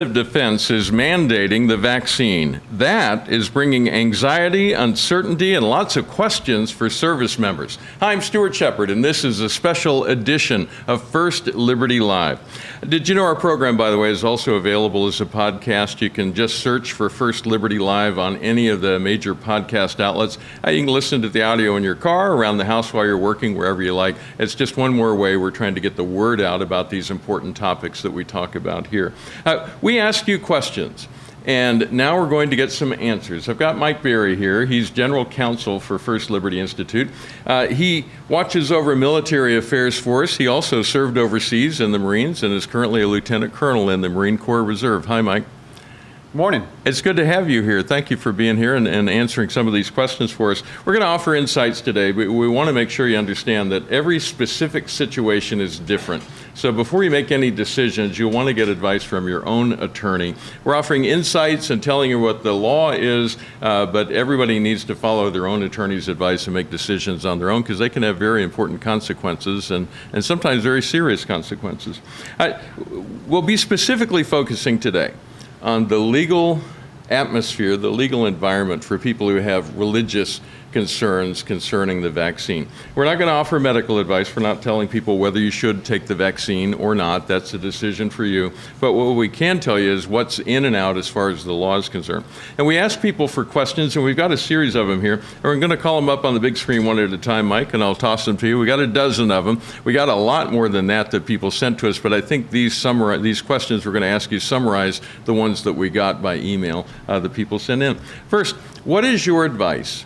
Defense is mandating the vaccine. That is bringing anxiety, uncertainty, and lots of questions for service members. Hi, I'm Stuart Shepard, and this is a special edition of First Liberty Live. Did you know our program, by the way, is also available as a podcast? You can just search for First Liberty Live on any of the major podcast outlets. You can listen to the audio in your car, around the house while you're working, wherever you like. It's just one more way we're trying to get the word out about these important topics that we talk about here. We ask you questions, and now we're going to get some answers. I've got Mike Berry here. He's General Counsel for First Liberty Institute. He watches over military affairs for us. He also served overseas in the Marines and is currently a Lieutenant Colonel in the Marine Corps Reserve. Hi, Mike. Morning. It's good to have you here. Thank you for being here and answering some of these questions for us. We're going to offer insights today, but we want to make sure you understand that every specific situation is different. So before you make any decisions, you'll want to get advice from your own attorney. We're offering insights and telling you what the law is, but everybody needs to follow their own attorney's advice and make decisions on their own, because they can have very important consequences and sometimes very serious consequences. We'll be specifically focusing today on the legal atmosphere, the legal environment for people who have religious concerns concerning the vaccine. We're not going to offer medical advice. We're not telling people whether you should take the vaccine or not. That's a decision for you. But what we can tell you is what's in and out as far as the law is concerned. And we ask people for questions, and we've got a series of them here. And we're going to call them up on the big screen one at a time, Mike, and I'll toss them to you. We got a dozen of them. We got a lot more than that people sent to us, but I think these questions we're going to ask you summarize the ones that we got by email that people sent in. First, what is your advice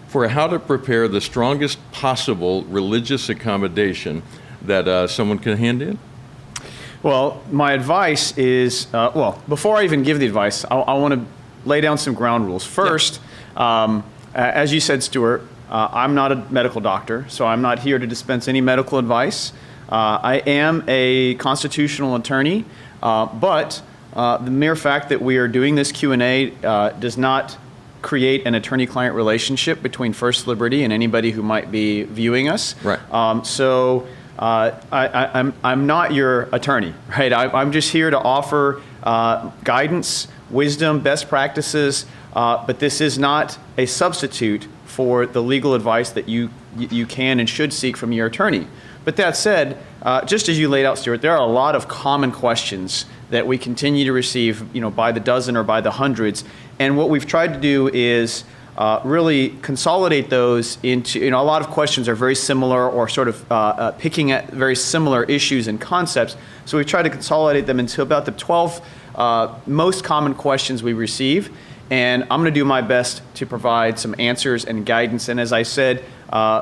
for how to prepare the strongest possible religious accommodation that someone can hand in? Well, my advice is, before I even give the advice, I want to lay down some ground rules. First, as you said, Stuart, I'm not a medical doctor, so I'm not here to dispense any medical advice. I am a constitutional attorney, but the mere fact that we are doing this Q&A does not create an attorney-client relationship between First Liberty and anybody who might be viewing us. Right. I'm not your attorney, right? I'm just here to offer guidance, wisdom, best practices, but this is not a substitute for the legal advice that you can and should seek from your attorney. But that said, just as you laid out, Stuart, there are a lot of common questions that we continue to receive, by the dozen or by the hundreds. And what we've tried to do is really consolidate those into, a lot of questions are very similar or sort of picking at very similar issues and concepts. So we've tried to consolidate them into about the 12 most common questions we receive. And I'm going to do my best to provide some answers and guidance. And as I said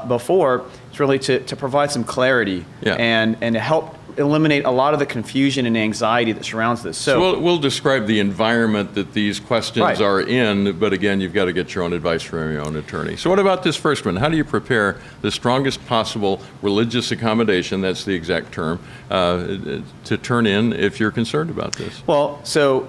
before, it's really to provide some clarity and to help eliminate a lot of the confusion and anxiety that surrounds this. So we'll describe the environment that these questions are in, but again, you've got to get your own advice from your own attorney. So what about this first one? How do you prepare the strongest possible religious accommodation, that's the exact term, to turn in if you're concerned about this? Well, so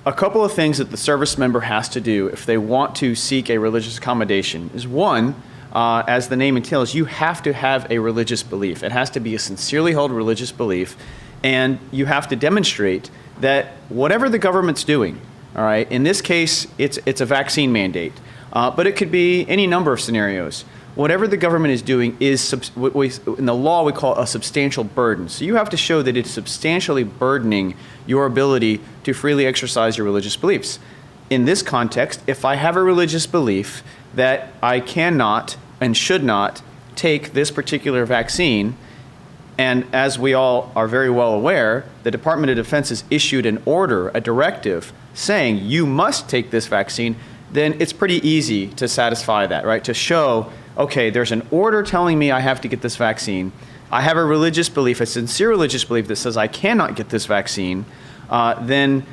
a couple of things that the service member has to do if they want to seek a religious accommodation is, one, as the name entails, you have to have a religious belief. It has to be a sincerely held religious belief, and you have to demonstrate that whatever the government's doing, all right, in this case, it's a vaccine mandate, but it could be any number of scenarios. Whatever the government is doing is, in the law, we call it a substantial burden. So you have to show that it's substantially burdening your ability to freely exercise your religious beliefs. In this context, if I have a religious belief that I cannot and should not take this particular vaccine, and as we all are very well aware, the Department of Defense has issued an order, a directive, saying you must take this vaccine, then it's pretty easy to satisfy that, right? To show, okay, there's an order telling me I have to get this vaccine. I have a religious belief, a sincere religious belief that says I cannot get this vaccine, then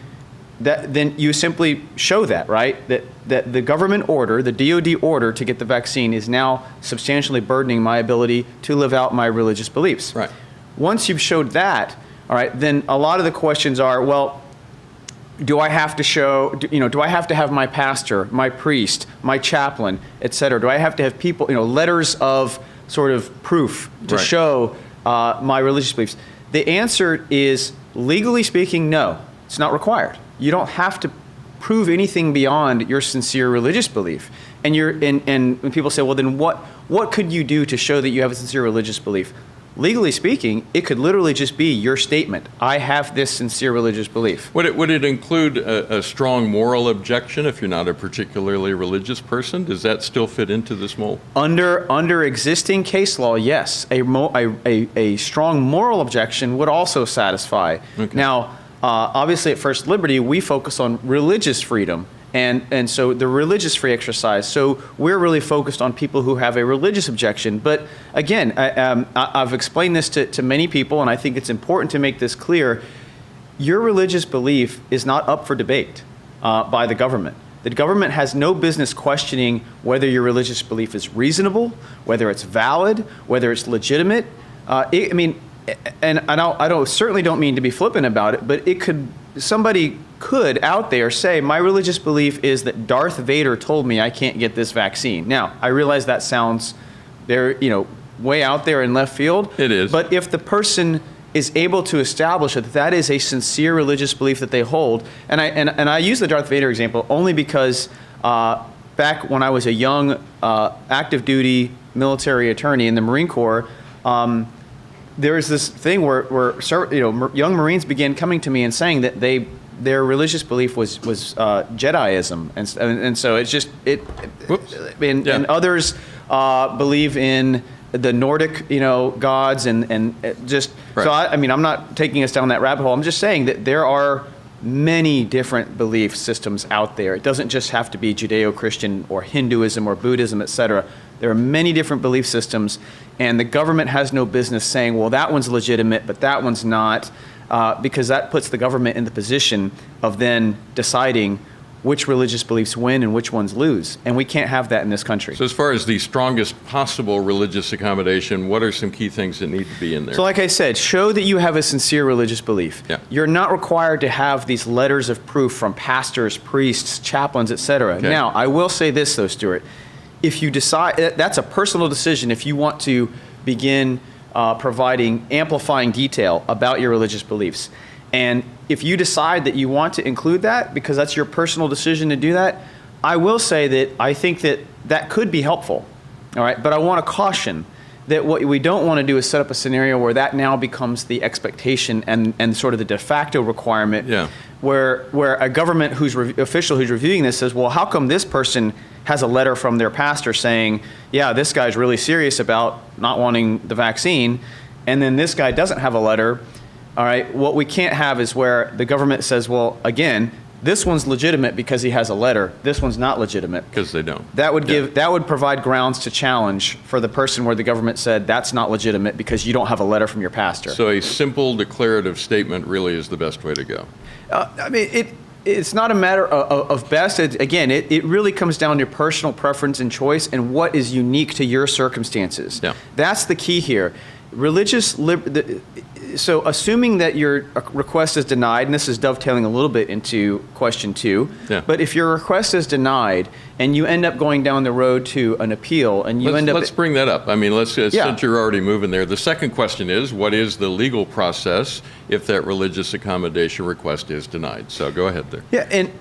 you simply show that, right? That the government order, the DoD order to get the vaccine is now substantially burdening my ability to live out my religious beliefs. Right. Once you've showed that, all right, then a lot of the questions are, well, do I have to show, do I have to have my pastor, my priest, my chaplain, et cetera? Do I have to have people, letters of sort of proof to show my religious beliefs? The answer is, legally speaking, no. It's not required. You don't have to prove anything beyond your sincere religious belief. And when people say, well, then what could you do to show that you have a sincere religious belief? Legally speaking, it could literally just be your statement. I have this sincere religious belief. Would it include a strong moral objection if you're not a particularly religious person? Does that still fit into this mold? Under existing case law, yes. A strong moral objection would also satisfy. Okay. Now, obviously at First Liberty, we focus on religious freedom. And so the religious free exercise. So we're really focused on people who have a religious objection. But again, I've explained this to many people, and I think it's important to make this clear. Your religious belief is not up for debate by the government. The government has no business questioning whether your religious belief is reasonable, whether it's valid, whether it's legitimate. I certainly don't mean to be flippant about it, but somebody could out there say, my religious belief is that Darth Vader told me I can't get this vaccine. Now, I realize that sounds very, way out there in left field. It is. But if the person is able to establish that that is a sincere religious belief that they hold, and I use the Darth Vader example only because back when I was a young active duty military attorney in the Marine Corps, there was this thing where young Marines began coming to me and saying that their religious belief was Jediism, and so it's just and others believe in the Nordic gods and just right. So I'm not taking us down that rabbit hole. I'm just saying that there are many different belief systems out there. It doesn't just have to be Judeo-Christian or Hinduism or Buddhism, etc. There are many different belief systems, and the government has no business saying, well, that one's legitimate, but that one's not, because that puts the government in the position of then deciding which religious beliefs win and which ones lose. And we can't have that in this country. So as far as the strongest possible religious accommodation, what are some key things that need to be in there? So like I said, show that you have a sincere religious belief. Yeah. You're not required to have these letters of proof from pastors, priests, chaplains, etc. Okay. Now, I will say this though, Stuart. If you decide, that's a personal decision if you want to begin amplifying detail about your religious beliefs. And if you decide that you want to include that, because that's your personal decision to do that, I will say that I think that could be helpful, all right? But I want to caution that what we don't want to do is set up a scenario where that now becomes the expectation and sort of the de facto requirement, yeah. where a government official who's reviewing this says, well, how come this person has a letter from their pastor saying, yeah, this guy's really serious about not wanting the vaccine, and then this guy doesn't have a letter. All right, what we can't have is where the government says, well, again, this one's legitimate because he has a letter. This one's not legitimate. Because they don't. That would provide grounds to challenge for the person where the government said that's not legitimate because you don't have a letter from your pastor. So a simple declarative statement really is the best way to go. It's not a matter of best. It really comes down to personal preference and choice and what is unique to your circumstances. Yeah. That's the key here. So assuming that your request is denied, and this is dovetailing a little bit into question 2, yeah. But if your request is denied and you end up going down the road to an appeal and let's bring that up. Since you're already moving there, the second question is, what is the legal process if that religious accommodation request is denied? So go ahead there. Yeah, and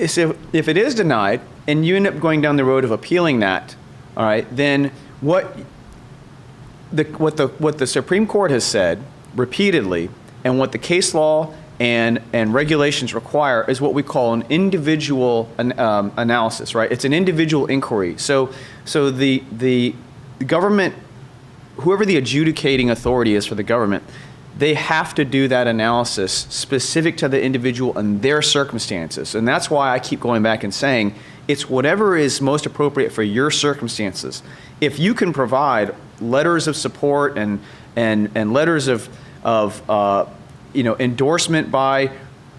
so if it is denied and you end up going down the road of appealing that, all right, then what the Supreme Court has said repeatedly, and what the case law and regulations require is what we call an individual analysis, right? It's an individual inquiry. So the government, whoever the adjudicating authority is for the government, they have to do that analysis specific to the individual and their circumstances. And that's why I keep going back and saying it's whatever is most appropriate for your circumstances. If you can provide letters of support and letters of endorsement by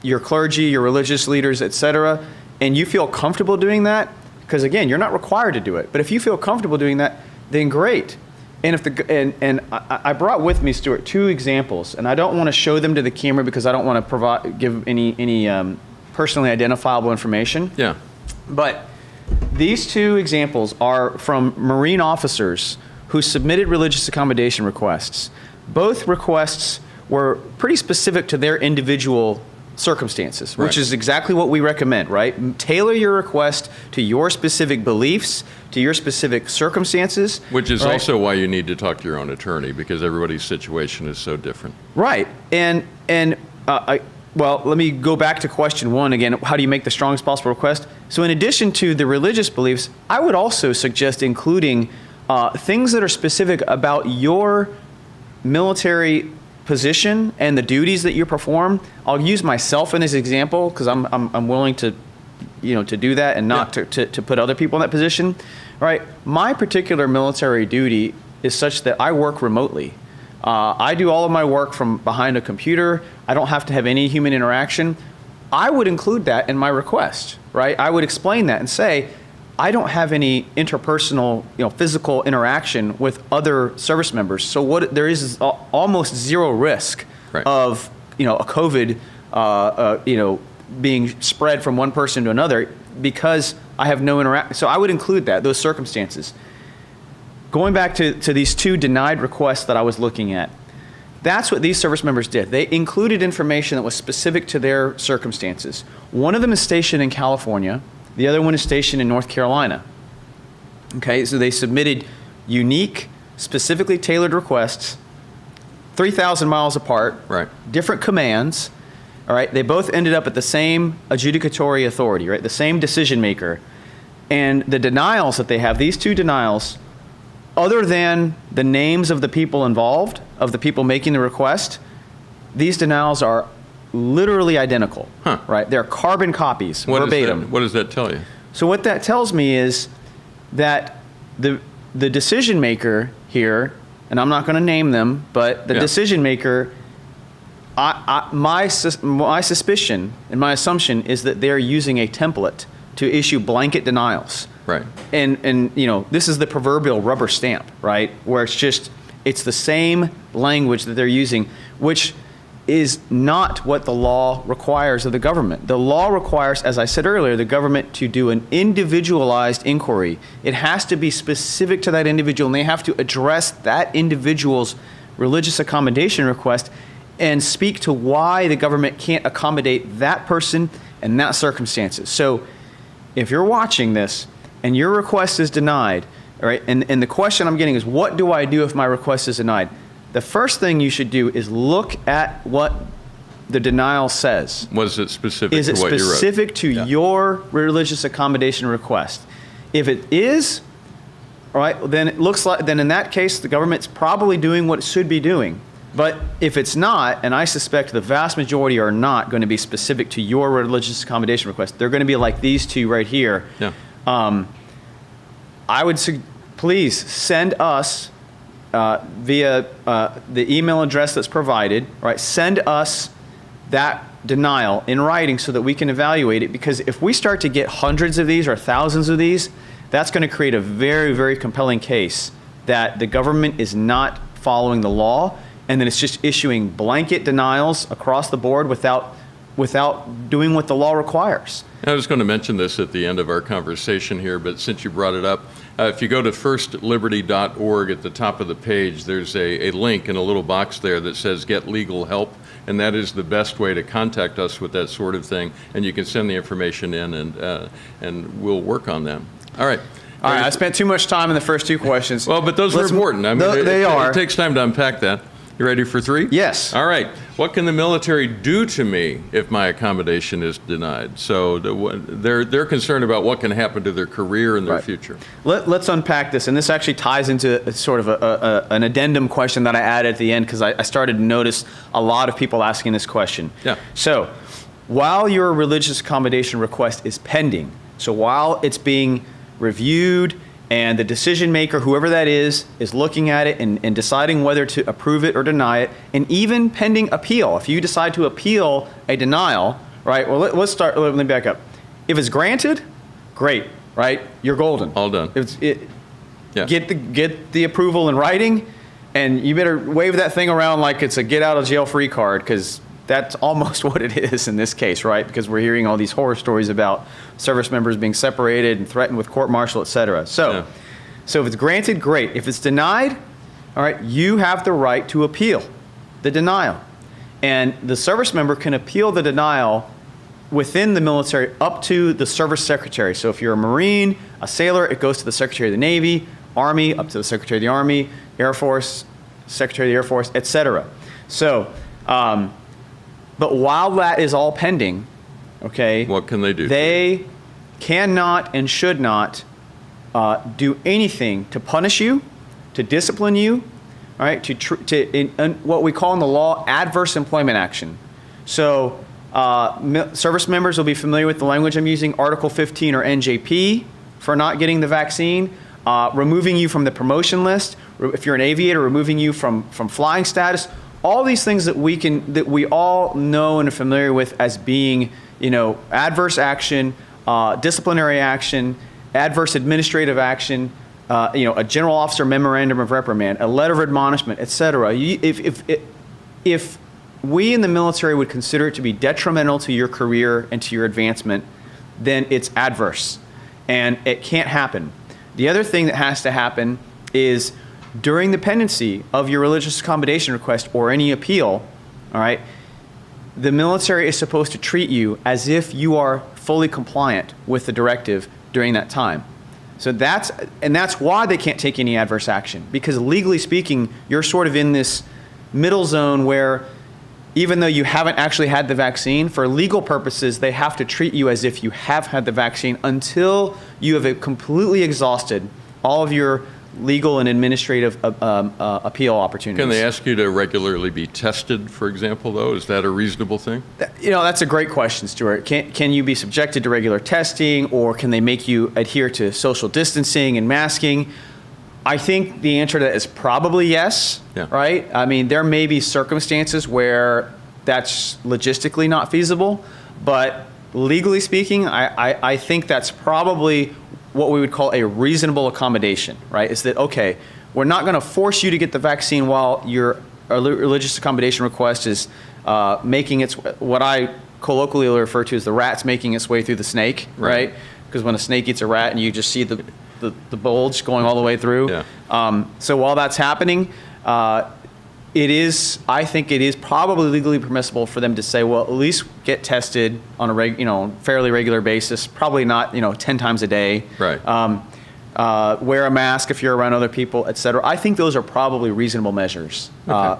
your clergy, your religious leaders, etc., and you feel comfortable doing that, because again, you're not required to do it, but if you feel comfortable doing that, then great. And I brought with me, Stuart, 2 examples, and I don't want to show them to the camera because I don't want to give any personally identifiable information. Yeah. But these 2 examples are from Marine officers who submitted religious accommodation requests. Both requests were pretty specific to their individual circumstances, Right. which is exactly what we recommend, right? Tailor your request to your specific beliefs, to your specific circumstances. Which is right? also why you need to talk to your own attorney, because everybody's situation is so different. Right. Well, let me go back to question one again. How do you make the strongest possible request? So in addition to the religious beliefs, I would also suggest including things that are specific about your military position and the duties that you perform. I'll use myself in this example because I'm willing to, to do that and not to put other people in that position. Right. My particular military duty is such that I work remotely. I do all of my work from behind a computer. I don't have to have any human interaction. I would include that in my request, right? I would explain that and say, I don't have any interpersonal, physical interaction with other service members. So what there is almost zero risk Right. of, a COVID, being spread from one person to another because I have no interaction. So I would include those circumstances. Going back to these two denied requests that I was looking at, that's what these service members did. They included information that was specific to their circumstances. One of them is stationed in California. The other one is stationed in North Carolina. Okay, so they submitted unique, specifically tailored requests, 3,000 miles apart, Right. different commands. All right, they both ended up at the same adjudicatory authority, right? The same decision maker. And the denials that they have, these two denials, other than the names of the people involved, of the people making the request, these denials are literally identical, Huh. right? They're carbon copies, verbatim. What does that tell you? So what that tells me is that the decision maker here, and I'm not going to name them, but the decision maker, my suspicion and my assumption is that they're using a template to issue blanket denials. Right. And this is the proverbial rubber stamp, right? Where it's the same language that they're using, which is not what the law requires of the government. The law requires, as I said earlier, the government to do an individualized inquiry. It has to be specific to that individual, and they have to address that individual's religious accommodation request and speak to why the government can't accommodate that person and that circumstances. So if you're watching this and your request is denied, all right, and the question I'm getting is, what do I do if my request is denied? The first thing you should do is look at what the denial says. Was it specific Is to it what you wrote? specific to your religious accommodation request? If it is, all right, then it looks like, then in that case, the government's probably doing what it should be doing. But if it's not, and I suspect the vast majority are not going to be specific to your religious accommodation request, they're going to be like these two right here. Yeah. I would please send us via the email address that's provided, right? Send us that denial in writing so that we can evaluate it, because if we start to get hundreds of these or thousands of these, that's going to create a very, very compelling case that the government is not following the law, and then it's just issuing blanket denials across the board without doing what the law requires. I was going to mention this at the end of our conversation here, but since you brought it up, if you go to firstliberty.org at the top of the page, there's a link in a little box there that says Get Legal Help, and that is the best way to contact us with that sort of thing, and you can send the information in, and we'll work on them. All right. All right, I spent too much time in the first two questions. Well, but those are important. I mean, they are. It takes time to unpack that. You ready for three? Yes. All right. What can the military do to me if my accommodation is denied? So they're concerned about what can happen to their career and their future. Let's unpack this, and this actually ties into sort of an addendum question that I added at the end, because I started to notice a lot of people asking this question. Yeah. So while your religious accommodation request is pending, so while it's being reviewed and the decision maker, whoever that is looking at it and deciding whether to approve it or deny it, and even pending appeal. If you decide to appeal a denial, right? Well, let me back up. If it's granted, great, right? You're golden. All done. Get the approval in writing, and you better wave that thing around like it's a get out of jail free card, because that's almost what it is in this case, right? Because we're hearing all these horror stories about service members being separated and threatened with court-martial, et cetera. So if it's granted, great. If it's denied, all right, you have the right to appeal the denial. And the service member can appeal the denial within the military up to the service secretary. So if you're a Marine, a sailor, it goes to the Secretary of the Navy, Army, up to the Secretary of the Army, Air Force, Secretary of the Air Force, et cetera. So, but while that is all pending, okay, What can they do? They cannot and should not do anything to punish you, to discipline you, all right, in what we call in the law adverse employment action. So service members will be familiar with the language I'm using, Article 15 or NJP for not getting the vaccine, removing you from the promotion list, if you're an aviator, removing you from flying status, all these things that we all know and are familiar with as being, adverse action, disciplinary action, adverse administrative action, a general officer memorandum of reprimand, a letter of admonishment, et cetera. If we in the military would consider it to be detrimental to your career and to your advancement, then it's adverse, and it can't happen. The other thing that has to happen is during the pendency of your religious accommodation request or any appeal, all right, the military is supposed to treat you as if you are fully compliant with the directive during that time. So that's why they can't take any adverse action, because legally speaking, you're sort of in this middle zone where even though you haven't actually had the vaccine, for legal purposes, they have to treat you as if you have had the vaccine until you have completely exhausted all of your legal and administrative appeal opportunities. Can they ask you to regularly be tested, for example, though? Is that a reasonable thing? That's a great question, Stuart. Can you be subjected to regular testing, or can they make you adhere to social distancing and masking? I think the answer to that is probably yes, right? I mean, there may be circumstances where that's logistically not feasible, but legally speaking, I think that's probably what we would call a reasonable accommodation, right? Is that, okay, we're not going to force you to get the vaccine while your religious accommodation request is making its, what I colloquially refer to as the rat's making its way through the snake, right? Because when a snake eats a rat and you just see the bulge going all the way through. Yeah. So while that's happening, I think it is probably legally permissible for them to say, well, at least get tested on a fairly regular basis, probably not 10 times a day. Right. Wear a mask if you're around other people, et cetera. I think those are probably reasonable measures,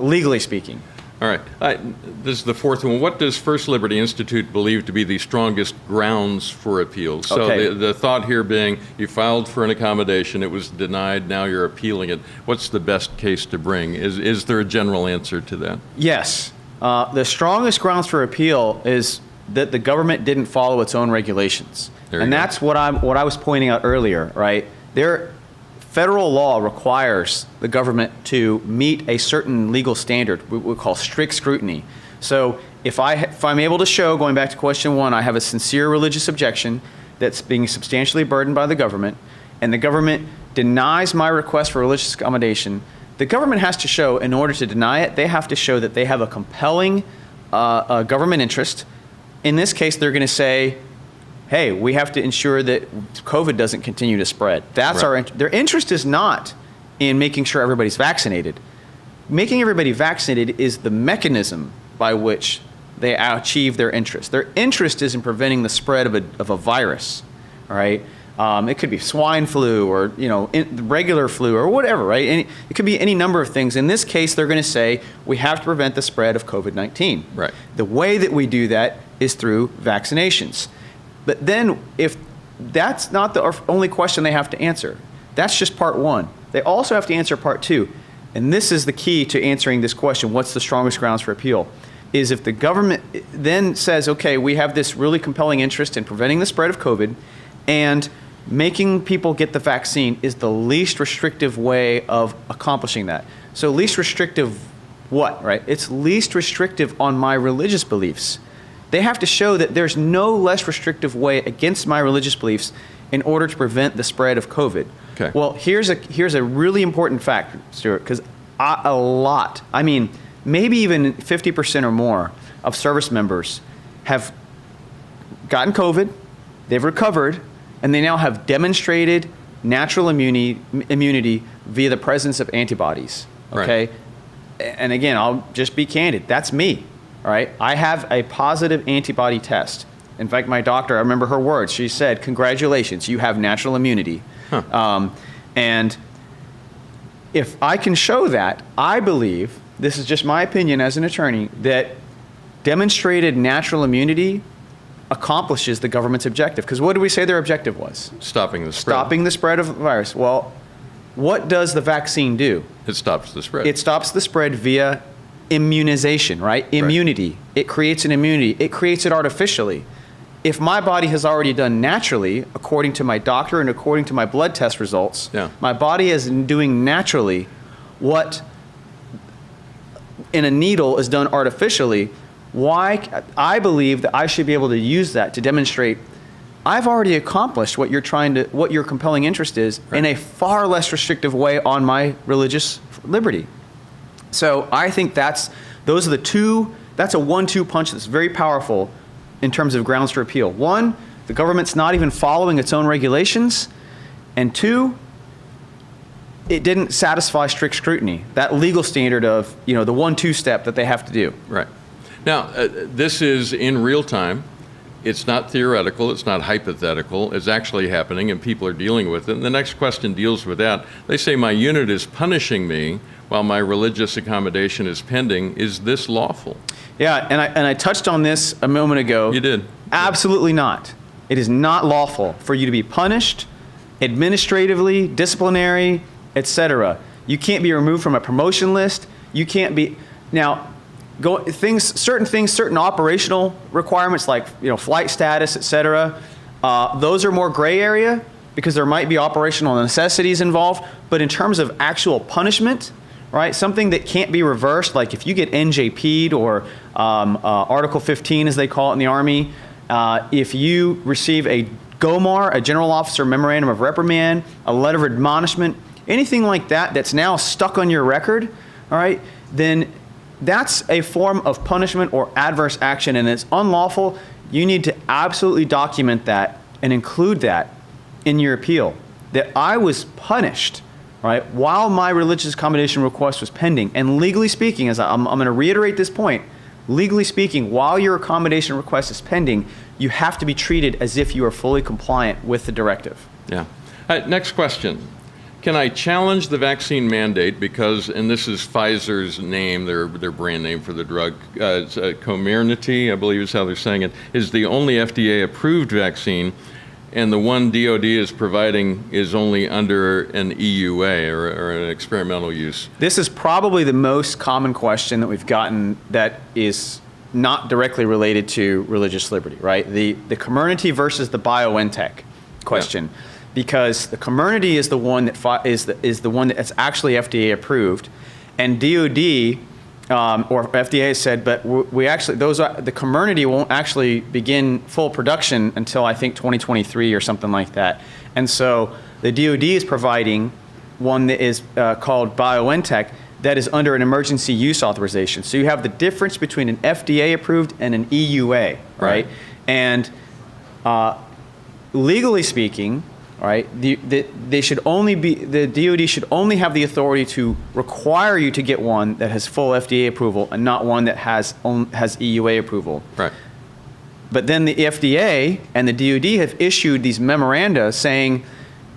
legally speaking. All right. This is the fourth one. What does First Liberty Institute believe to be the strongest grounds for appeals? So the thought here being you filed for an accommodation, it was denied, now you're appealing it. What's the best case to bring? Is there a general answer to that? Yes. The strongest grounds for appeal is that the government didn't follow its own regulations. And that's what I was pointing out earlier, right? Federal law requires the government to meet a certain legal standard we call strict scrutiny. So if I'm able to show, going back to question one, I have a sincere religious objection that's being substantially burdened by the government, and the government denies my request for religious accommodation, the government has to show, in order to deny it, they have to show that they have a compelling government interest. In this case, they're going to say, hey, we have to ensure that COVID doesn't continue to spread. That's their interest is not in making sure everybody's vaccinated. Making everybody vaccinated is the mechanism by which they achieve their interest. Their interest is in preventing the spread of a virus, all right? It could be swine flu or regular flu or whatever, right? It could be any number of things. In this case, they're going to say we have to prevent the spread of COVID-19. Right. The way that we do that is through vaccinations. But then if that's not the only question they have to answer, that's just part one. They also have to answer part two. And this is the key to answering this question, what's the strongest grounds for appeal? Is if the government then says, okay, we have this really compelling interest in preventing the spread of COVID, and making people get the vaccine is the least restrictive way of accomplishing that. So least restrictive what, right? It's least restrictive on my religious beliefs. They have to show that there's no less restrictive way against my religious beliefs in order to prevent the spread of COVID. Okay. Well, here's a really important fact, Stuart, because maybe even 50% or more of service members have gotten COVID, they've recovered, and they now have demonstrated natural immunity via the presence of antibodies. Okay. Right. And again, I'll just be candid. That's me. all right? I have a positive antibody test. In fact, my doctor, I remember her words. She said, "Congratulations, you have natural immunity." And if I can show that, I believe, this is just my opinion as an attorney, that demonstrated natural immunity accomplishes the government's objective. Because what did we say their objective was? Stopping the spread. Stopping the spread of the virus. Well, what does the vaccine do? It stops the spread. It stops the spread via immunization, right? Immunity. It creates an immunity. It creates it artificially. If my body has already done naturally, according to my doctor and according to my blood test results, my body is doing naturally what in a needle is done artificially. Why? I believe that I should be able to use that to demonstrate I've already accomplished what what your compelling interest is in a far less restrictive way on my religious liberty. So I think that's a 1-2 punch that's very powerful in terms of grounds for appeal. One, the government's not even following its own regulations. And two, it didn't satisfy strict scrutiny, that legal standard of, the 1-2 step that they have to do. Right. Now, this is in real time. It's not theoretical. It's not hypothetical. It's actually happening, and people are dealing with it. And the next question deals with that. They say my unit is punishing me while my religious accommodation is pending. Is this lawful? Yeah, and I touched on this a moment ago. You did. Absolutely not. It is not lawful for you to be punished administratively, disciplinary, etc. You can't be removed from a promotion list. You can't be now. Certain operational requirements like flight status, etc. Those are more gray area because there might be operational necessities involved. But in terms of actual punishment, right, something that can't be reversed, like if you get NJP'd or Article 15, as they call it in the Army, if you receive a GOMAR, a General Officer Memorandum of Reprimand, a letter of admonishment, anything like that that's now stuck on your record, all right, then that's a form of punishment or adverse action, and it's unlawful. You need to absolutely document that and include that in your appeal, that I was punished, right, while my religious accommodation request was pending. And legally speaking, I'm going to reiterate this point, legally speaking, while your accommodation request is pending, you have to be treated as if you are fully compliant with the directive. Yeah. Next question. Can I challenge the vaccine mandate because, and this is Pfizer's name, their brand name for the drug, Comirnaty, I believe is how they're saying it, is the only FDA-approved vaccine, and the one DoD is providing is only under an EUA or an experimental use? This is probably the most common question that we've gotten that is not directly related to religious liberty, right? The Comirnaty versus the BioNTech question. Yeah. Because the Comirnaty is the one that is the one that's actually FDA approved, and DoD or FDA has said, but we actually the Comirnaty won't actually begin full production until I think 2023 or something like that. And so the DoD is providing one that is called BioNTech that is under an emergency use authorization. So you have the difference between an FDA approved and an EUA, right? And legally speaking, all right, the DoD should only have the authority to require you to get one that has full FDA approval and not one that has EUA approval. Right. But then the FDA and the DoD have issued these memoranda saying,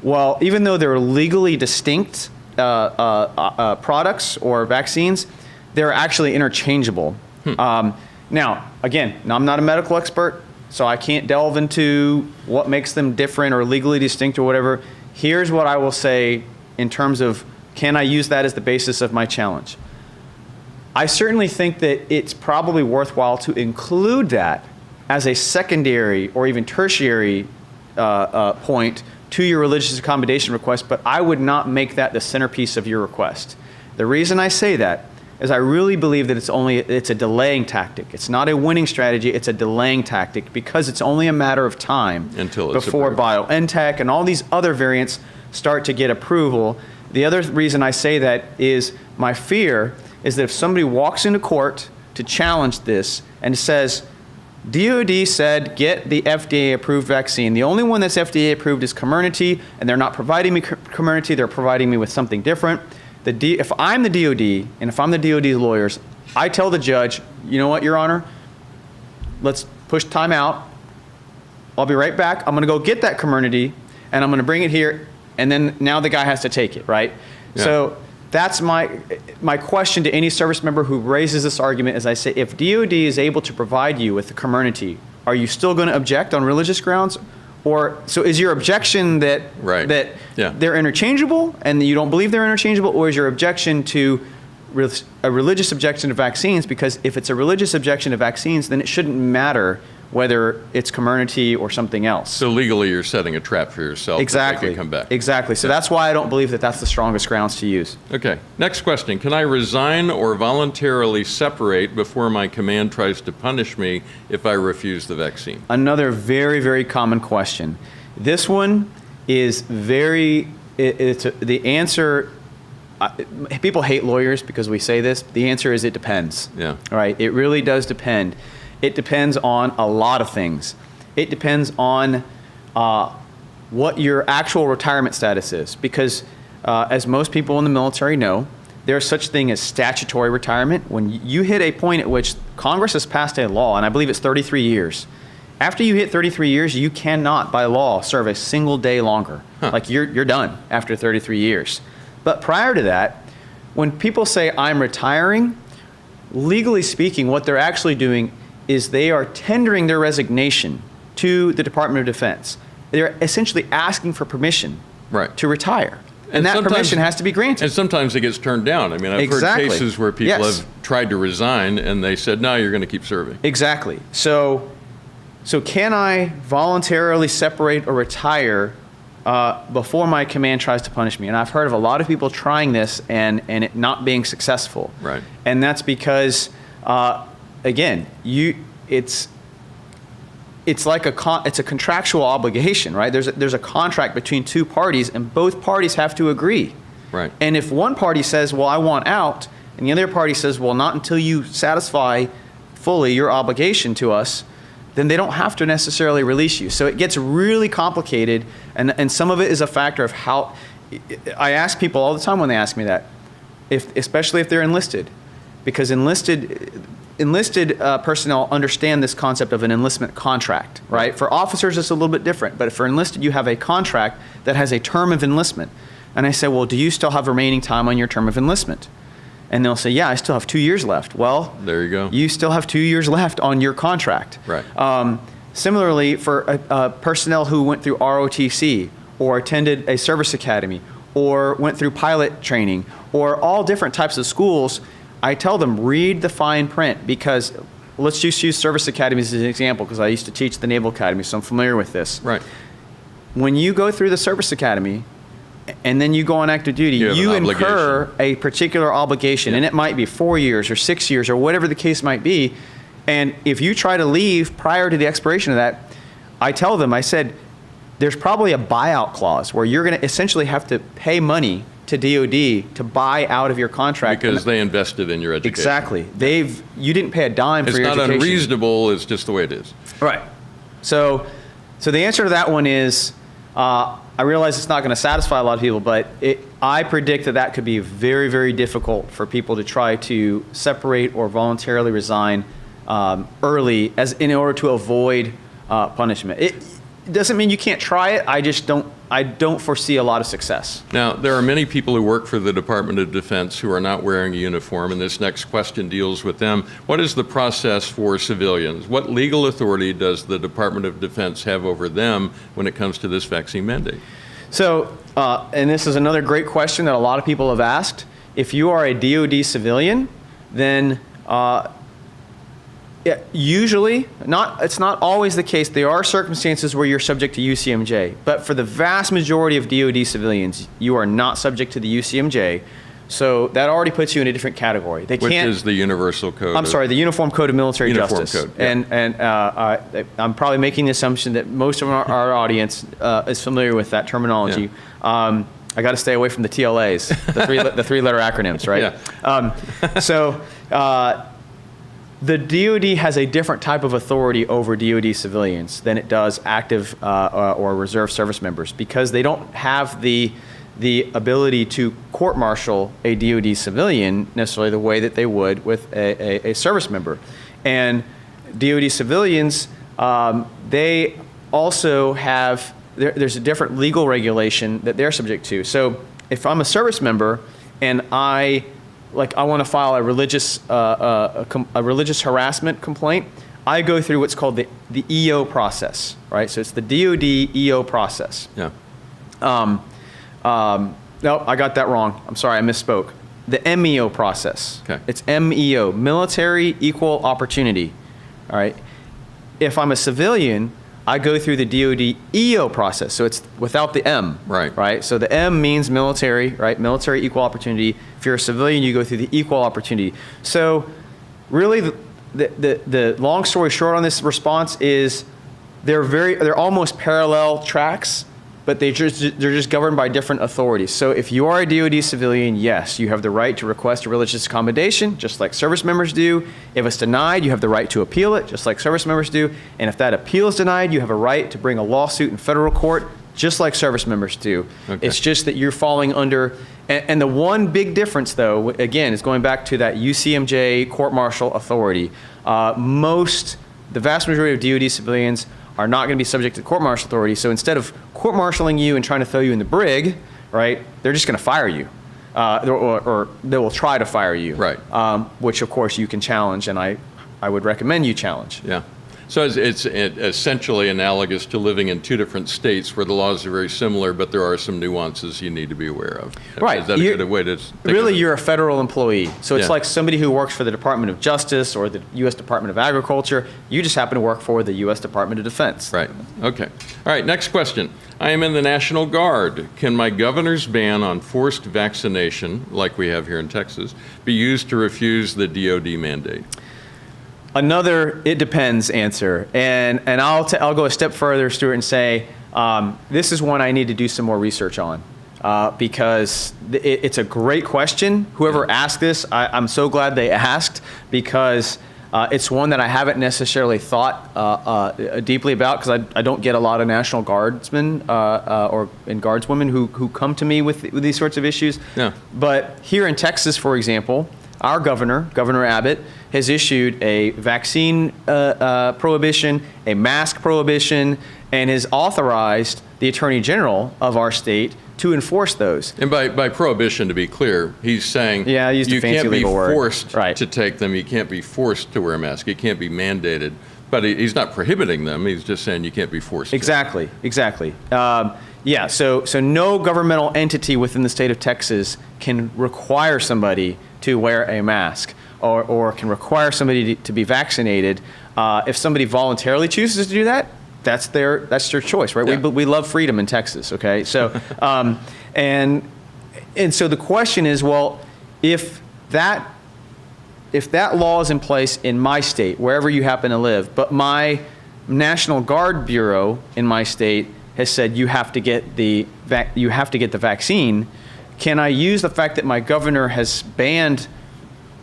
well, even though they're legally distinct products or vaccines, they're actually interchangeable. Now, again, I'm not a medical expert, so I can't delve into what makes them different or legally distinct or whatever. Here's what I will say in terms of, can I use that as the basis of my challenge? I certainly think that it's probably worthwhile to include that as a secondary or even tertiary point to your religious accommodation request, but I would not make that the centerpiece of your request. The reason I say that is I really believe that it's a delaying tactic. It's not a winning strategy, it's a delaying tactic because it's only a matter of time before BioNTech and all these other variants start to get approval. The other reason I say that is my fear is that if somebody walks into court to challenge this and says, DoD said get the FDA approved vaccine. The only one that's FDA approved is Comirnaty, and they're not providing me Comirnaty, they're providing me with something different. If I'm the DoD and if I'm the DoD lawyers, I tell the judge, you know what, Your Honor, let's push time out. I'll be right back. I'm going to go get that community, and I'm going to bring it here, and then now the guy has to take it, right? Yeah. So that's my question to any service member who raises this argument is I say, if DoD is able to provide you with the community, are you still going to object on religious grounds? Or, so is your objection that, that they're interchangeable and you don't believe they're interchangeable, or is your objection to a religious objection to vaccines? Because if it's a religious objection to vaccines, then it shouldn't matter whether it's community or something else. So legally, you're setting a trap for yourself. Exactly. That they could come back. Exactly. So that's why I don't believe that that's the strongest grounds to use. Okay. Next question. Can I resign or voluntarily separate before my command tries to punish me if I refuse the vaccine? Another very, very common question. This one is the answer. People hate lawyers because we say this. The answer is it depends. Yeah. All right. It really does depend. It depends on a lot of things. It depends on what your actual retirement status is, because as most people in the military know, there's such thing as statutory retirement. When you hit a point at which Congress has passed a law, and I believe it's 33 years. After you hit 33 years, you cannot, by law, serve a single day longer. Like you're done after 33 years. But prior to that, when people say I'm retiring, legally speaking, what they're actually doing is they are tendering their resignation to the Department of Defense. They're essentially asking for permission to retire. And that permission has to be granted. And sometimes it gets turned down. I mean, I've heard cases where people have tried to resign and they said, no, you're going to keep serving. Exactly. So can I voluntarily separate or retire before my command tries to punish me? And I've heard of a lot of people trying this and it not being successful. Right. And that's because again, it's like it's a contractual obligation, right? There's a contract between two parties, and both parties have to agree. Right. And if one party says, "Well, I want out," and the other party says, "Well, not until you satisfy fully your obligation to us," then they don't have to necessarily release you. So it gets really complicated, and some of it is a factor of how. I ask people all the time when they ask me that, especially if they're enlisted, because enlisted personnel understand this concept of an enlistment contract, right? For officers, it's a little bit different, but for enlisted, you have a contract that has a term of enlistment. And I say, well, do you still have remaining time on your term of enlistment? And they'll say, yeah, I still have 2 years left. Well, there you go. You still have 2 years left on your contract. Right. Similarly, for personnel who went through ROTC or attended a service academy or went through pilot training or all different types of schools, I tell them, read the fine print, because let's just use service academies as an example, because I used to teach the Naval Academy, so I'm familiar with this. Right. When you go through the service academy and then you go on active duty, you incur a particular obligation, and it might be 4 years or 6 years or whatever the case might be. And if you try to leave prior to the expiration of that, I tell them, I said, there's probably a buyout clause where you're going to essentially have to pay money to DoD to buy out of your contract. Because they invested in your education. Exactly. You didn't pay a dime for your education. It's not unreasonable, it's just the way it is. Right. So the answer to that one is, I realize it's not going to satisfy a lot of people, but I predict that could be very, very difficult for people to try to separate or voluntarily resign early in order to avoid punishment. It doesn't mean you can't try it. I don't foresee a lot of success. Now, there are many people who work for the Department of Defense who are not wearing a uniform, and this next question deals with them. What is the process for civilians? What legal authority does the Department of Defense have over them when it comes to this vaccine mandate? So, and this is another great question that a lot of people have asked. If you are a DoD civilian, then usually, it's not always the case. There are circumstances where you're subject to UCMJ, but for the vast majority of DoD civilians, you are not subject to the UCMJ. So that already puts you in a different category. Which is the Universal Code? The Uniform Code of Military Justice. Code, yeah. And I'm probably making the assumption that most of our audience is familiar with that terminology. Yeah. I got to stay away from the TLAs, the three-letter acronyms, right? Yeah. The DoD has a different type of authority over DoD civilians than it does active or reserve service members, because they don't have the the ability to court-martial a DoD civilian necessarily the way that they would with a service member. And DoD civilians, they also have, there's a different legal regulation that they're subject to. So if I'm a service member and I want to file a religious harassment complaint, I go through what's called the EO process, right? So it's the DoD EO process. Yeah. No, I got that wrong. I'm sorry, I misspoke. The MEO process. Okay. It's MEO, Military Equal Opportunity. All right. If I'm a civilian, I go through the DoD EO process. So it's without the M. Right. Right. So the M means military, right? Military Equal Opportunity. If you're a civilian, you go through the Equal Opportunity. So really, the long story short on this response is they're almost parallel tracks, but they're just governed by different authorities. So if you are a DoD civilian, yes, you have the right to request a religious accommodation, just like service members do. If it's denied, you have the right to appeal it, just like service members do. And if that appeal is denied, you have a right to bring a lawsuit in federal court, just like service members do. Okay. It's just that you're falling under, and the one big difference, though, again, is going back to that UCMJ court-martial authority. The vast majority of DoD civilians are not going to be subject to court-martial authority. So instead of court-martialing you and trying to throw you in the brig, right, they're just going to fire you, or they will try to fire you, right? Which of course you can challenge, and I would recommend you challenge. Yeah. So it's essentially analogous to living in two different states where the laws are very similar, but there are some nuances you need to be aware of. Right. Is that a good way to think really, of it? you're a federal employee. So it's Yeah. like somebody who works for the Department of Justice or the U.S. Department of Agriculture. You just happen to work for the U.S. Department of Defense. Right. Okay. All right. Next question. I am in the National Guard. Can my governor's ban on forced vaccination, like we have here in Texas, be used to refuse the DoD mandate? Another "it depends" answer, and I'll go a step further, Stuart, and say this is one I need to do some more research on because it's a great question. Whoever asked this, I'm so glad they asked because it's one that I haven't necessarily thought deeply about because I don't get a lot of National Guardsmen and Guardswomen who come to me with these sorts of issues. Yeah. But here in Texas, for example, our Governor Abbott, has issued a vaccine prohibition, a mask prohibition, and has authorized the Attorney General of our state to enforce those. And by prohibition, to be clear, he's saying I used a you fancy can't be legal word. forced Right. to take them. You can't be forced to wear a mask. It can't be mandated. But he's not prohibiting them. He's just saying you can't be forced to. Exactly. So no governmental entity within the state of Texas can require somebody to wear a mask or can require somebody to be vaccinated. If somebody voluntarily chooses to do that, that's their choice, right? Yeah. We love freedom in Texas, okay? So, and so the question is, well, if that law is in place in my state, wherever you happen to live, but my National Guard Bureau in my state has said you have to get the vaccine, can I use the fact that my governor has banned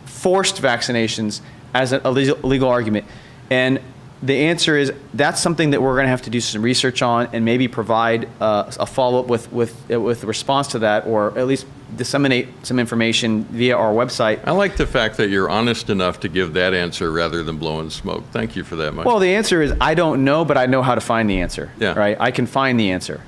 forced vaccinations as a legal argument? And the answer is that's something that we're going to have to do some research on and maybe provide a follow-up with a response to that, or at least disseminate some information via our website. I like the fact that you're honest enough to give that answer rather than blowing smoke. Thank you for that, Mike. Well, the answer is I don't know, but I know how to find the answer. Yeah. Right? I can find the answer.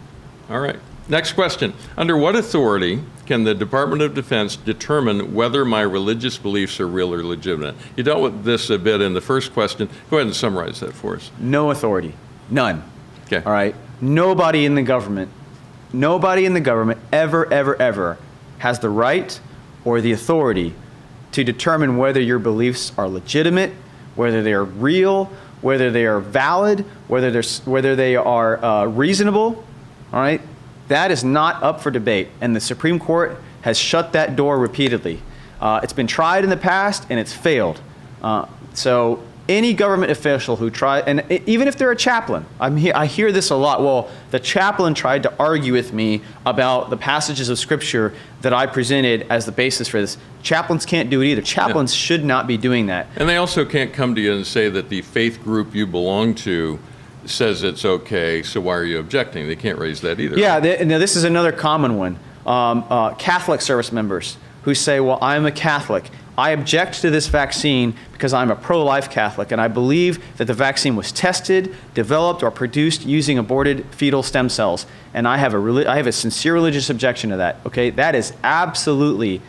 All right. Next question. Under what authority can the Department of Defense determine whether my religious beliefs are real or legitimate? You dealt with this a bit in the first question. Go ahead and summarize that for us. No authority. None. Okay. All right? Nobody in the government ever has the right or the authority to determine whether your beliefs are legitimate, whether they are real, whether they are valid, whether they are reasonable. All right? That is not up for debate, and the Supreme Court has shut that door repeatedly. It's been tried in the past, and it's failed. So any government official who and even if they're a chaplain, I hear this a lot. Well, the chaplain tried to argue with me about the passages of Scripture that I presented as the basis for this. Chaplains can't do it either. Chaplains should not be doing that. And they also can't come to you and say that the faith group you belong to says it's okay, so why are you objecting? They can't raise that either. Yeah, now this is another common one. Catholic service members who say, well, I'm a Catholic. I object to this vaccine because I'm a pro-life Catholic, and I believe that the vaccine was tested, developed, or produced using aborted fetal stem cells, and I have a sincere religious objection to that. Okay, that is absolutely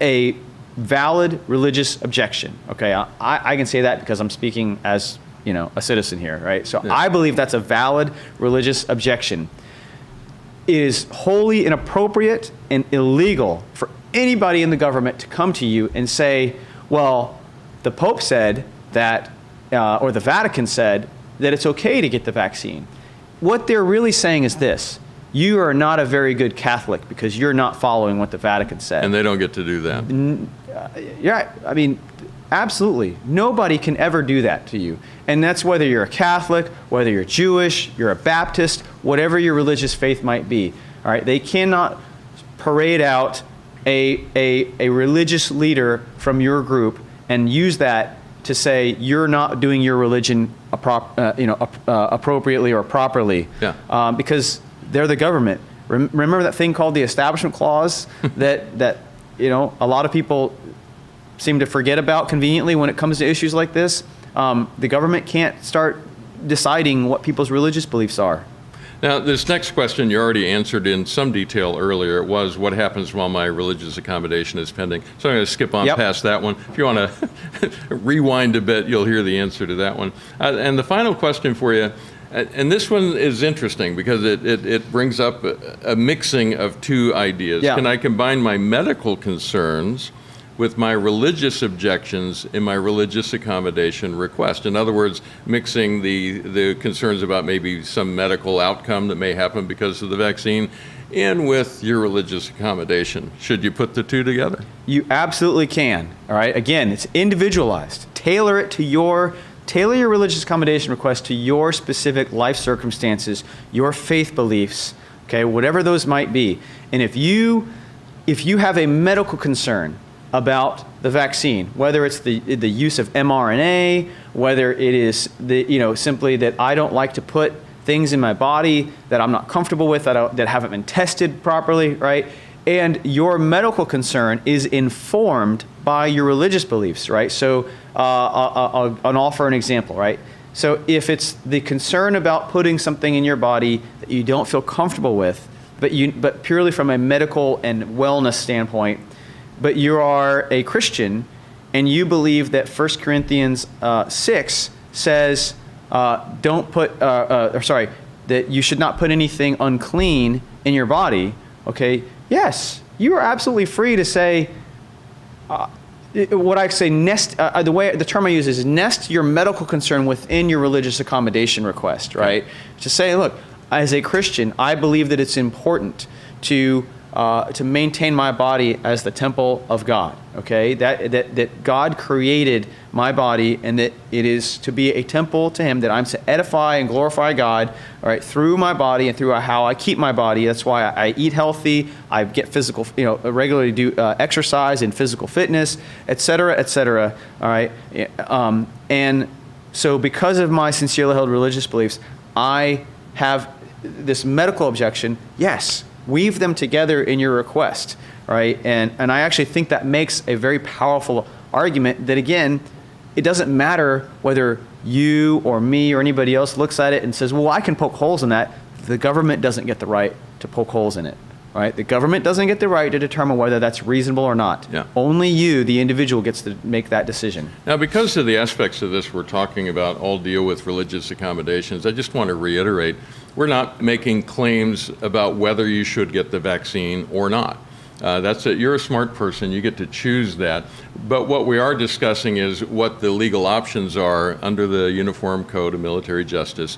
a valid religious objection. Okay, I can say that because I'm speaking as a citizen here, right? So yeah. I believe that's a valid religious objection. It is wholly inappropriate and illegal for anybody in the government to come to you and say, well, the Pope said that, or the Vatican said that it's okay to get the vaccine. What they're really saying is this: you are not a very good Catholic because you're not following what the Vatican said. And they don't get to do that. Yeah, I mean, absolutely. Nobody can ever do that to you. And that's whether you're a Catholic, whether you're Jewish, you're a Baptist, whatever your religious faith might be. All right, they cannot parade out a religious leader from your group and use that to say you're not doing your religion appropriately or properly. Yeah. Because they're the government. Remember that thing called the Establishment Clause that a lot of people seem to forget about conveniently when it comes to issues like this? The government can't start deciding what people's religious beliefs are. Now, this next question you already answered in some detail earlier. It was, what happens while my religious accommodation is pending? So I'm going to skip on past that one. If you want to rewind a bit, you'll hear the answer to that one. And the final question for you, and this one is interesting because it brings up a mixing of two ideas. Yeah. Can I combine my medical concerns with my religious objections in my religious accommodation request? In other words, mixing the concerns about maybe some medical outcome that may happen because of the vaccine in with your religious accommodation. Should you put the two together? You absolutely can. All right. Again, it's individualized. Tailor your religious accommodation request to your specific life circumstances, your faith beliefs, okay, whatever those might be. And if you have a medical concern about the vaccine, whether it's the use of mRNA, whether it is simply that I don't like to put things in my body that I'm not comfortable with, that haven't been tested properly, right? And your medical concern is informed by your religious beliefs, right? So I'll offer an example, right? So if it's the concern about putting something in your body that you don't feel comfortable with, but purely from a medical and wellness standpoint, but you are a Christian and you believe that 1 Corinthians 6 says that you should not put anything unclean in your body, okay? Yes, you are absolutely free to say, what I say, the term I use is nest your medical concern within your religious accommodation request, right? Okay. To say, look, as a Christian, I believe that it's important to maintain my body as the temple of God, okay? That God created my body and that it is to be a temple to Him, that I'm to edify and glorify God, all right, through my body and through how I keep my body. That's why I eat healthy, I get physical, regularly do exercise and physical fitness, et cetera, all right? And so because of my sincerely held religious beliefs, I have this medical objection, yes. Weave them together in your request, right? And I actually think that makes a very powerful argument that, again, it doesn't matter whether you or me or anybody else looks at it and says, well, I can poke holes in that. The government doesn't get the right to poke holes in it, right? The government doesn't get the right to determine whether that's reasonable or not. Yeah. Only you, the individual, gets to make that decision. Now, because of the aspects of this we're talking about all deal with religious accommodations, I just want to reiterate, we're not making claims about whether you should get the vaccine or not. That's it. You're a smart person. You get to choose that. But what we are discussing is what the legal options are under the Uniform Code of Military Justice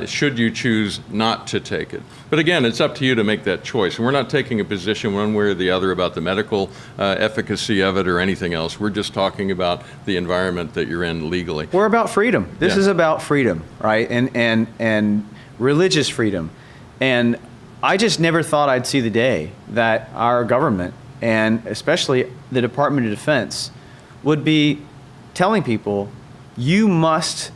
should you choose not to take it. But again, it's up to you to make that choice. And we're not taking a position one way or the other about the medical efficacy of it or anything else. We're just talking about the environment that you're in legally. We're about freedom. This is about freedom, right? And religious freedom. And I just never thought I'd see the day that our government, and especially the Department of Defense, would be telling people, you must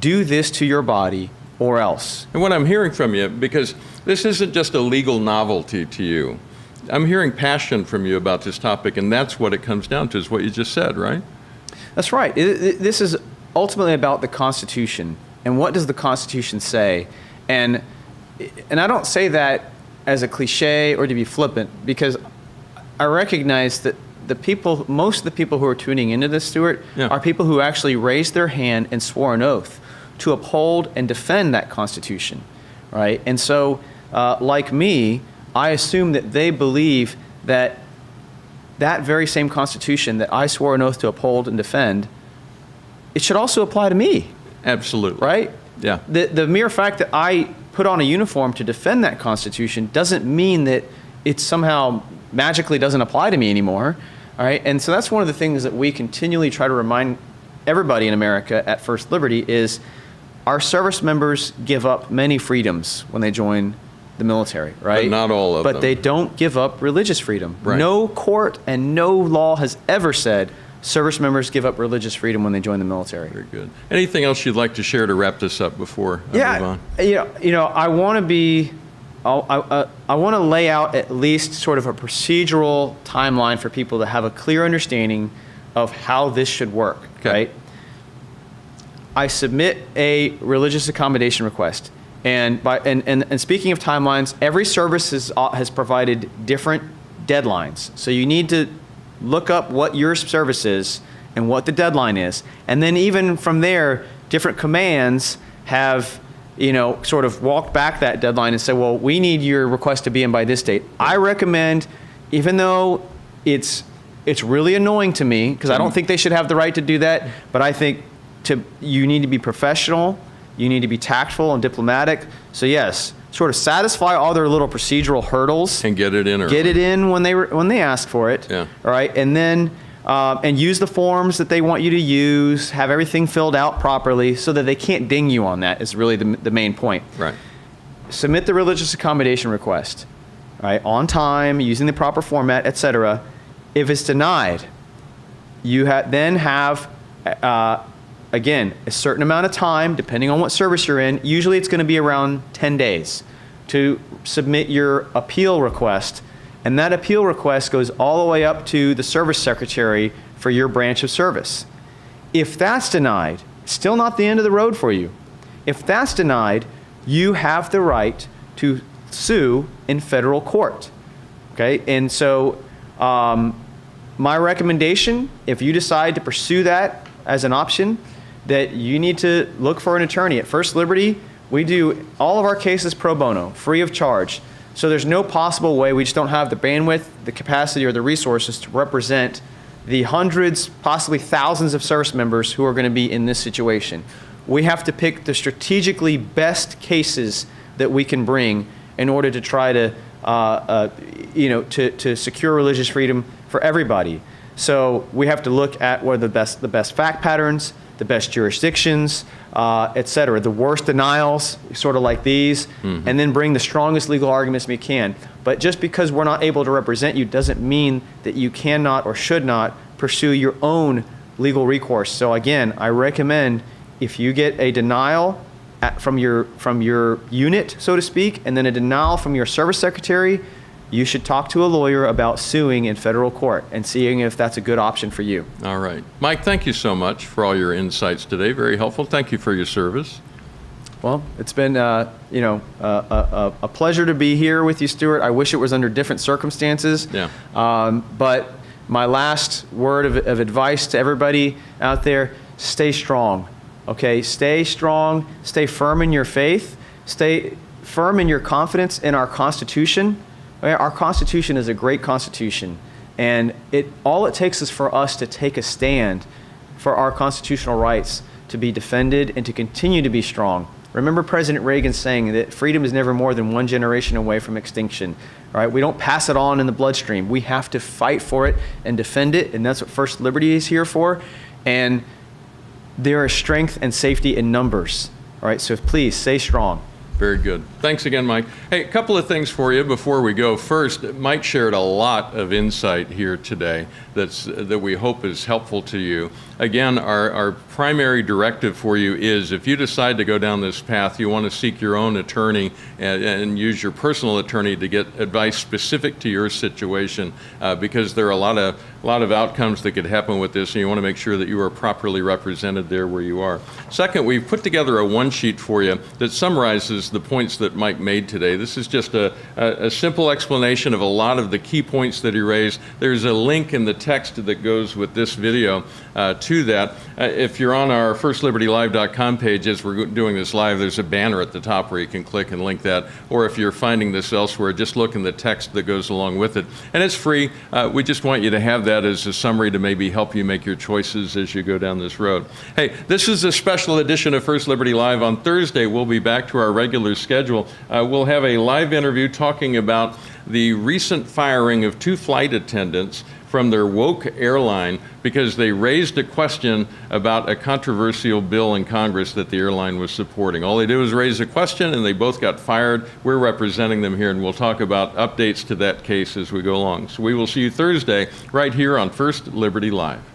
do this to your body or else. And what I'm hearing from you, because this isn't just a legal novelty to you, I'm hearing passion from you about this topic, and that's what it comes down to, is what you just said, right? That's right. This is ultimately about the Constitution, and what does the Constitution say? And I don't say that as a cliche or to be flippant, because I recognize that most of the people who are tuning into this, Stuart, are people who actually raised their hand and swore an oath to uphold and defend that Constitution, right? And so, like me, I assume that they believe that that very same Constitution that I swore an oath to uphold and defend, it should also apply to me. Absolutely. Right? Yeah. The mere fact that I put on a uniform to defend that Constitution doesn't mean that it somehow magically doesn't apply to me anymore. All right? And so that's one of the things that we continually try to remind everybody in America at First Liberty is our service members give up many freedoms when they join the military, right? But not all of them. But they don't give up religious freedom. Right. No court and no law has ever said service members give up religious freedom when they join the military. Very good. Anything else you'd like to share to wrap this up before I move on? You know, I want to lay out at least sort of a procedural timeline for people to have a clear understanding of how this should work, right? I submit a religious accommodation request. And speaking of timelines, every service has provided different deadlines. So you need to look up what your service is and what the deadline is. And then even from there, different commands have, sort of walked back that deadline and said, well, we need your request to be in by this date. I recommend, even though it's really annoying to me, because I don't think they should have the right to do that, but I think you need to be professional, you need to be tactful and diplomatic. So yes, sort of satisfy all their little procedural hurdles and get it in early. Get it in when they ask for it. Yeah. All right, and then and use the forms that they want you to use. Have everything filled out properly so that they can't ding you on that. Is really the main point. Right. Submit the religious accommodation request, right, on time, using the proper format, etc. If it's denied, you then have again, a certain amount of time, depending on what service you're in. Usually it's going to be around 10 days to submit your appeal request. And that appeal request goes all the way up to the service secretary for your branch of service. If that's denied, still not the end of the road for you. If that's denied, you have the right to sue in federal court. Okay? And so my recommendation, if you decide to pursue that as an option, that you need to look for an attorney. At First Liberty, we do all of our cases pro bono, free of charge. So there's no possible way, we just don't have the bandwidth, the capacity, or the resources to represent the hundreds, possibly thousands of service members who are going to be in this situation. We have to pick the strategically best cases that we can bring in order to try to, to secure religious freedom for everybody. So we have to look at what are the best fact patterns, the best jurisdictions, et cetera, the worst denials, sort of like these, and then bring the strongest legal arguments we can. But just because we're not able to represent you doesn't mean that you cannot or should not pursue your own legal recourse. So again, I recommend if you get a denial from your unit, so to speak, and then a denial from your service secretary, you should talk to a lawyer about suing in federal court and seeing if that's a good option for you. All right. Mike, thank you so much for all your insights today. Very helpful. Thank you for your service. Well, it's been a pleasure to be here with you, Stuart. I wish it was under different circumstances. Yeah. But my last word of advice to everybody out there, stay strong. Okay? Stay strong. Stay firm in your faith. Stay firm in your confidence in our Constitution. Our Constitution is a great Constitution, and all it takes is for us to take a stand for our constitutional rights to be defended and to continue to be strong. Remember President Reagan saying that freedom is never more than one generation away from extinction. All right? We don't pass it on in the bloodstream. We have to fight for it and defend it, and that's what First Liberty is here for. And there is strength and safety in numbers. All right? So please, stay strong. Very good. Thanks again, Mike. Hey, a couple of things for you before we go. First, Mike shared a lot of insight here today that we hope is helpful to you. again, our primary directive for you is if you decide to go down this path, you want to seek your own attorney and use your personal attorney to get advice specific to your situation, because there are a lot of outcomes that could happen with this, and you want to make sure that you are properly represented there where you are. Second, we've put together a one-sheet for you that summarizes the points that Mike made today. This is just a simple explanation of a lot of the key points that he raised. There's a link in the text that goes with this video to that. If you're on our firstlibertylive.com page as we're doing this live, there's a banner at the top where you can click and link that. Or if you're finding this elsewhere, just look in the text that goes along with it. And it's free. We just want you to have that as a summary to maybe help you make your choices as you go down this road. Hey, this is a special edition of First Liberty Live. On Thursday, we'll be back to our regular schedule. We'll have a live interview talking about the recent firing of 2 flight attendants from their woke airline because they raised a question about a controversial bill in Congress that the airline was supporting. All they did was raise a question and they both got fired. We're representing them here, and we'll talk about updates to that case as we go along. So we will see you Thursday right here on First Liberty Live.